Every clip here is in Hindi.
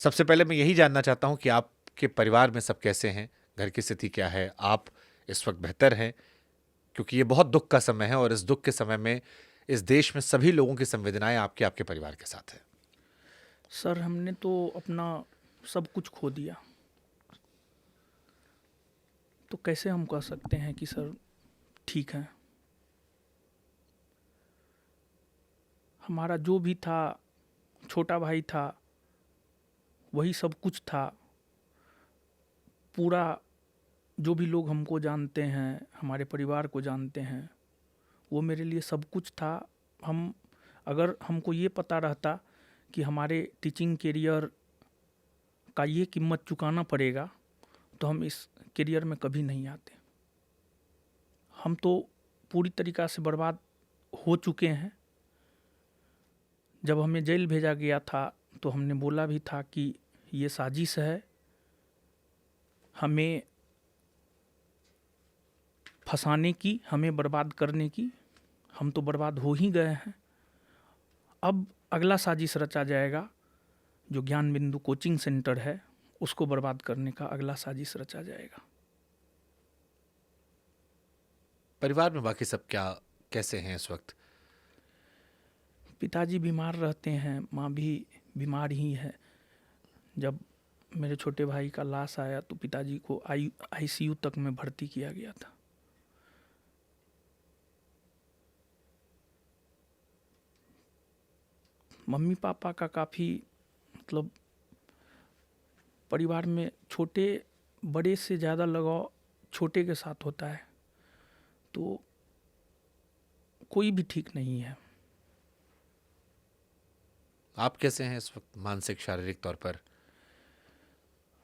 सबसे पहले मैं यही जानना चाहता हूँ कि आपके परिवार में सब कैसे हैं? घर की स्थिति क्या है? आप इस वक़्त बेहतर हैं? क्योंकि ये बहुत दुःख का समय है और इस दुःख के समय में इस देश में सभी लोगों की संवेदनाएँ आपके परिवार के साथ हैं। सर हमने तो अपना सब कुछ खो दिया। तो कैसे हम कह सकते हैं कि सर ठीक है। हमारा जो भी था, छोटा भाई था, वही सब कुछ था। पूरा जो भी लोग हमको जानते हैं, हमारे परिवार को जानते हैं, वो मेरे लिए सब कुछ था। हम अगर हमको ये पता रहता कि हमारे टीचिंग करियर का ये कीमत चुकाना पड़ेगा, तो हम इस करियर में कभी नहीं आते। हम तो पूरी तरीक़ा से बर्बाद हो चुके हैं। जब हमें जेल भेजा गया था तो हमने बोला भी था कि ये साजिश है, हमें फंसाने की, हमें बर्बाद करने की। हम तो बर्बाद हो ही गए हैं। अब अगला साजिश रचा जाएगा, जो ज्ञान बिंदु कोचिंग सेंटर है उसको बर्बाद करने का अगला साजिश रचा जाएगा। परिवार में बाकी सब क्या कैसे हैं इस वक़्त? पिताजी बीमार रहते हैं, माँ भी बीमार ही है। जब मेरे छोटे भाई का लाश आया तो पिताजी को आईसीयू तक में भर्ती किया गया था। मम्मी पापा का काफ़ी मतलब परिवार में छोटे बड़े से ज़्यादा लगाव छोटे के साथ होता है, तो कोई भी ठीक नहीं है। आप कैसे हैं इस वक़्त मानसिक, शारीरिक तौर पर?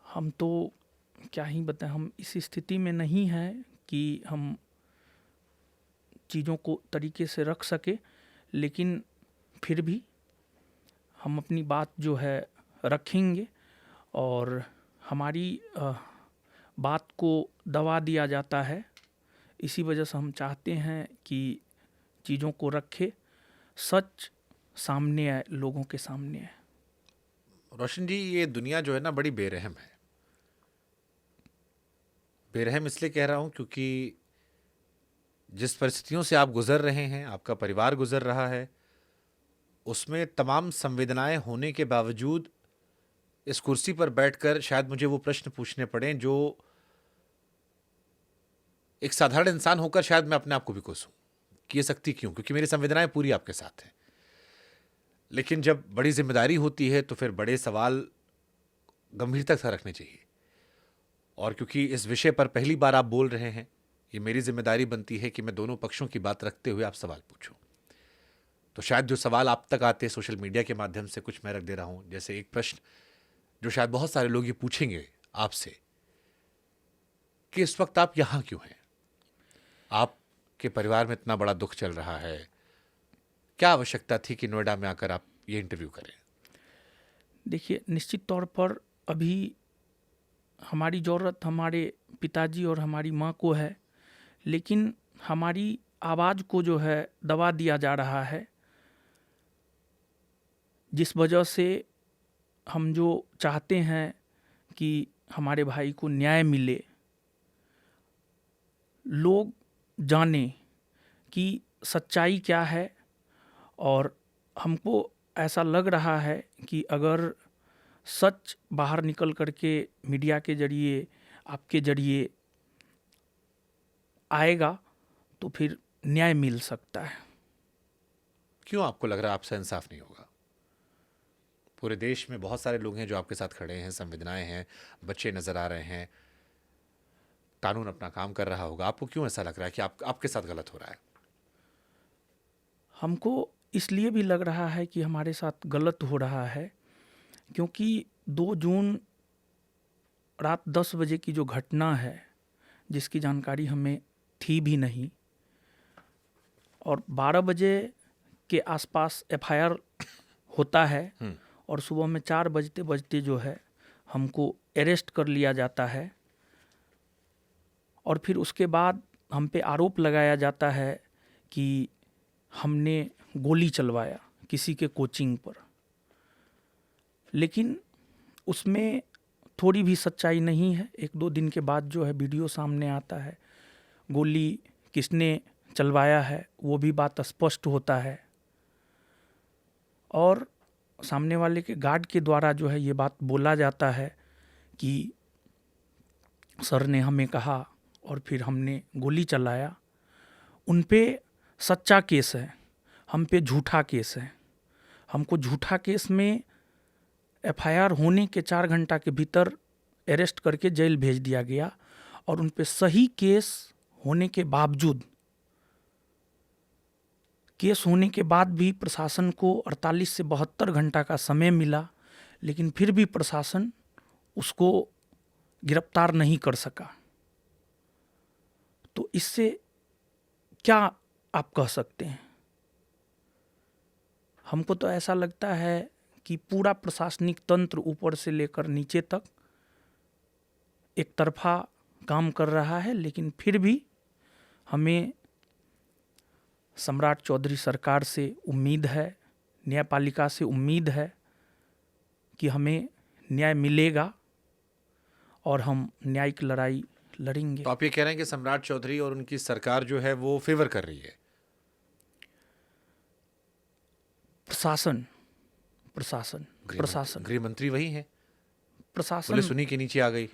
हम तो क्या ही बताएं, हम इस स्थिति में नहीं हैं कि हम चीज़ों को तरीके से रख सके, लेकिन फिर भी हम अपनी बात जो है रखेंगे। और हमारी बात को दबा दिया जाता है, इसी वजह से हम चाहते हैं कि चीज़ों को रखे, सच सामने आए, लोगों के सामने आए। रोशन जी, ये दुनिया जो है ना बड़ी बेरहम है। बेरहम इसलिए कह रहा हूँ क्योंकि जिस परिस्थितियों से आप गुज़र रहे हैं, आपका परिवार गुज़र रहा है, उसमें तमाम संवेदनाएँ होने के बावजूद इस कुर्सी पर बैठकर शायद मुझे वो प्रश्न पूछने पड़ें जो एक साधारण इंसान होकर शायद मैं अपने आप को भी कोसूं कि ये शक्ति क्यों, क्योंकि मेरी संवेदनाएं पूरी आपके साथ हैं। लेकिन जब बड़ी जिम्मेदारी होती है तो फिर बड़े सवाल गंभीरता से रखने चाहिए। और क्योंकि इस विषय पर पहली बार आप बोल रहे हैं, ये मेरी जिम्मेदारी बनती है कि मैं दोनों पक्षों की बात रखते हुए आप सवाल पूछूं। तो शायद जो सवाल आप तक आते हैं सोशल मीडिया के माध्यम से, कुछ मैं रख दे रहा हूं। जैसे एक प्रश्न जो शायद बहुत सारे लोग ये पूछेंगे आपसे कि इस वक्त आप यहां क्यों हैं? आपके परिवार में इतना बड़ा दुख चल रहा है, क्या आवश्यकता थी कि नोएडा में आकर आप ये इंटरव्यू करें? देखिए, निश्चित तौर पर अभी हमारी ज़रूरत हमारे पिताजी और हमारी माँ को है, लेकिन हमारी आवाज़ को जो है दबा दिया जा रहा है, जिस वजह से हम जो चाहते हैं कि हमारे भाई को न्याय मिले, लोग जाने कि सच्चाई क्या है। और हमको ऐसा लग रहा है कि अगर सच बाहर निकल करके मीडिया के ज़रिए, आपके ज़रिए आएगा तो फिर न्याय मिल सकता है। क्यों आपको लग रहा है आपसे इंसाफ नहीं होगा? पूरे देश में बहुत सारे लोग हैं जो आपके साथ खड़े हैं, संवेदनाएं हैं, बच्चे नजर आ रहे हैं, कानून अपना काम कर रहा होगा। आपको क्यों ऐसा लग रहा है कि आपके साथ गलत हो रहा है? हमको इसलिए भी लग रहा है कि हमारे साथ गलत हो रहा है, क्योंकि 2 जून रात 10 बजे की जो घटना है, जिसकी जानकारी हमें थी भी नहीं, और 12 बजे के आसपास एफआईआर होता है, और सुबह में 4 बजते बजते जो है हमको अरेस्ट कर लिया जाता है। और फिर उसके बाद हम पे आरोप लगाया जाता है कि हमने गोली चलवाया किसी के कोचिंग पर। लेकिन उसमें थोड़ी भी सच्चाई नहीं है। 1-2 दिन के बाद जो है वीडियो सामने आता है, गोली किसने चलवाया है वो भी बात स्पष्ट होता है, और सामने वाले के गार्ड के द्वारा जो है ये बात बोला जाता है कि सर ने हमें कहा और फिर हमने गोली चलाया। उन पे सच्चा केस है, हम पे झूठा केस है। हमको झूठा केस में एफआईआर होने के 4 घंटा के भीतर अरेस्ट करके जेल भेज दिया गया, और उन पे सही केस होने के बावजूद, केस होने के बाद भी प्रशासन को 48 से 72 घंटा का समय मिला, लेकिन फिर भी प्रशासन उसको गिरफ्तार नहीं कर सका। तो इससे क्या आप कह सकते हैं? हमको तो ऐसा लगता है कि पूरा प्रशासनिक तंत्र ऊपर से लेकर नीचे तक एक तरफा काम कर रहा है, लेकिन फिर भी हमें सम्राट चौधरी सरकार से उम्मीद है, न्यायपालिका से उम्मीद है कि हमें न्याय मिलेगा और हम न्यायिक लड़ाई लड़ेंगे। तो आप ये कह रहे हैं कि सम्राट चौधरी और उनकी सरकार जो है वो फेवर कर रही है? प्रशासन गृह मंत्री वही है, प्रशासन, पुलिस उन्हीं के नीचे आ गई।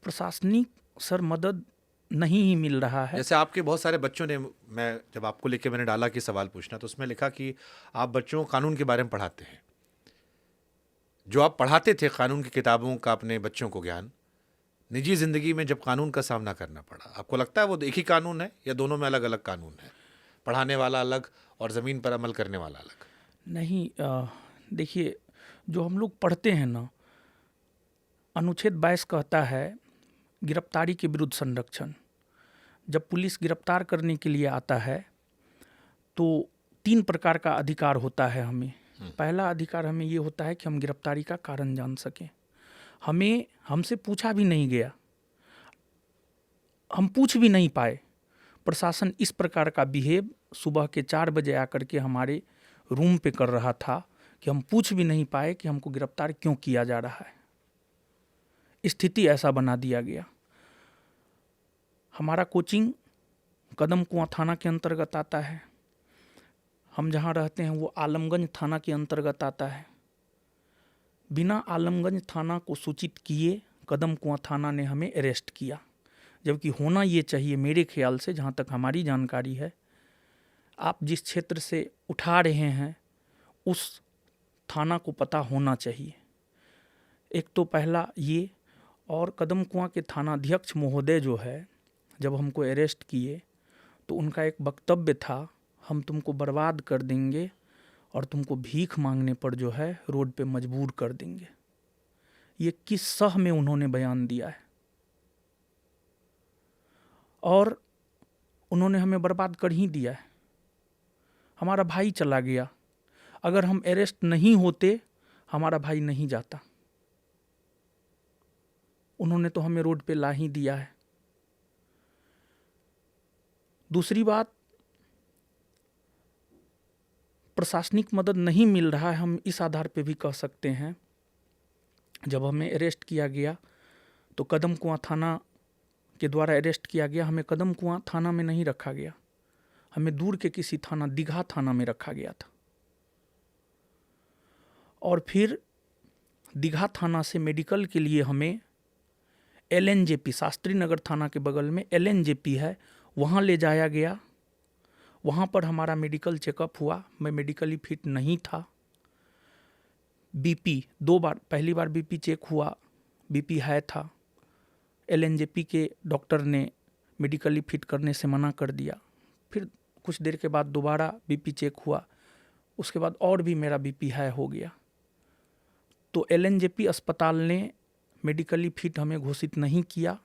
प्रशासनिक सर मदद नहीं ही मिल रहा है। जैसे आपके बहुत सारे बच्चों ने, मैं जब आपको लेके मैंने डाला कि सवाल पूछना, तो उसमें लिखा कि आप बच्चों को कानून के बारे में पढ़ाते हैं। जो आप पढ़ाते थे कानून की किताबों का अपने बच्चों को ज्ञान, निजी जिंदगी में जब कानून का सामना करना पड़ा, आपको लगता है वो एक ही कानून है या दोनों में अलग अलग कानून है? पढ़ाने वाला अलग और ज़मीन पर अमल करने वाला अलग? नहीं, देखिए, जो हम लोग पढ़ते हैं ना, अनुच्छेद 22 कहता है गिरफ्तारी के विरुद्ध संरक्षण। जब पुलिस गिरफ्तार करने के लिए आता है तो 3 प्रकार का अधिकार होता है हमें। पहला अधिकार हमें ये होता है कि हम गिरफ्तारी का कारण जान सकें। हमसे पूछा भी नहीं गया, हम पूछ भी नहीं पाए। प्रशासन इस प्रकार का बिहेव सुबह के 4 बजे आकर के हमारे रूम पे कर रहा था कि हम पूछ भी नहीं पाए कि हमको गिरफ्तार क्यों किया जा रहा है। स्थिति ऐसा बना दिया गया। हमारा कोचिंग कदम कुआं थाना के अंतर्गत आता है। हम जहाँ रहते हैं वो आलमगंज थाना के अंतर्गत आता है। बिना आलमगंज थाना को सूचित किए कदम कुआं थाना ने हमें अरेस्ट किया, जबकि होना ये चाहिए मेरे ख्याल से, जहाँ तक हमारी जानकारी है, आप जिस क्षेत्र से उठा रहे हैं उस थाना को पता होना चाहिए। एक तो पहला ये, और कदम कुआं के थानाध्यक्ष महोदय जो है, जब हमको अरेस्ट किए तो उनका एक वक्तव्य था, हम तुमको बर्बाद कर देंगे और तुमको भीख मांगने पर जो है रोड पे मजबूर कर देंगे। ये किस सह में उन्होंने बयान दिया है, और उन्होंने हमें बर्बाद कर ही दिया है। हमारा भाई चला गया, अगर हम अरेस्ट नहीं होते हमारा भाई नहीं जाता। उन्होंने तो हमें रोड पे ला ही दिया है। दूसरी बात, प्रशासनिक मदद नहीं मिल रहा है। हम इस आधार पे भी कह सकते हैं, जब हमें अरेस्ट किया गया तो कदम कुआं थाना के द्वारा अरेस्ट किया गया। हमें कदम कुआं थाना में नहीं रखा गया, हमें दूर के किसी थाना, दीघा थाना में रखा गया था। और फिर दीघा थाना से मेडिकल के लिए हमें LNJP, शास्त्री नगर थाना के बगल में LNJP है, वहाँ ले जाया गया। वहाँ पर हमारा मेडिकल चेकअप हुआ। मैं मेडिकली फिट नहीं था। BP 2 बार, पहली बार BP चेक हुआ, BP हाई था। LNJP के डॉक्टर ने मेडिकली फिट करने से मना कर दिया। फिर कुछ देर के बाद दोबारा BP चेक हुआ, उसके बाद और भी मेरा BP हाई हो गया। तो LNJP अस्पताल ने मेडिकली फिट हमें घोषित नहीं किया।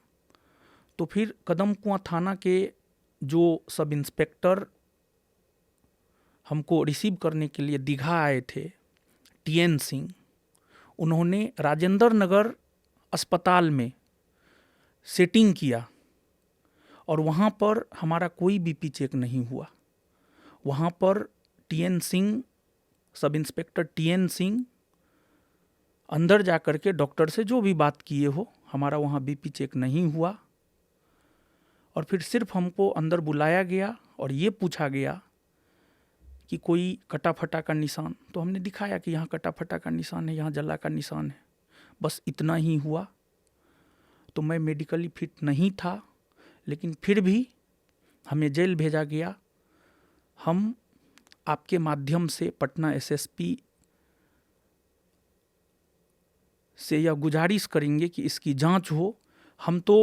तो फिर कदम कुआं थाना के जो सब इंस्पेक्टर हमको रिसीव करने के लिए दीघा आए थे, TN सिंह, उन्होंने राजेंद्र नगर अस्पताल में सेटिंग किया और वहाँ पर हमारा कोई BP चेक नहीं हुआ। वहाँ पर TN Singh, sub inspector TN Singh अंदर जा कर के डॉक्टर से जो भी बात किए हो, हमारा वहाँ बीपी चेक नहीं हुआ। और फिर सिर्फ हमको अंदर बुलाया गया और ये पूछा गया कि कोई कटा फटा का निशान, तो हमने दिखाया कि यहाँ कटा फटा का निशान है, यहाँ जला का निशान है, बस इतना ही हुआ। तो मैं मेडिकली फिट नहीं था, लेकिन फिर भी हमें जेल भेजा गया। हम आपके माध्यम से पटना एसएसपी से यह गुजारिश करेंगे कि इसकी जांच हो। हम तो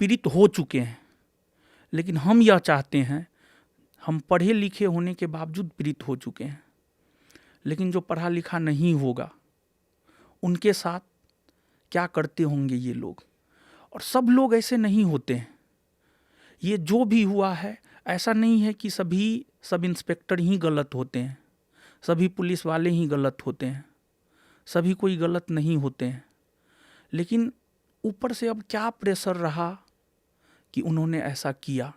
पीड़ित हो चुके हैं, लेकिन हम यह चाहते हैं, हम पढ़े लिखे होने के बावजूद पीड़ित हो चुके हैं, लेकिन जो पढ़ा लिखा नहीं होगा उनके साथ क्या करते होंगे ये लोग। और सब लोग ऐसे नहीं होते हैं। ये जो भी हुआ है, ऐसा नहीं है कि सभी सब इंस्पेक्टर ही गलत होते हैं, सभी पुलिस वाले ही गलत होते हैं, सभी कोई गलत नहीं होते हैं। लेकिन ऊपर से अब क्या प्रेशर रहा कि उन्होंने ऐसा किया।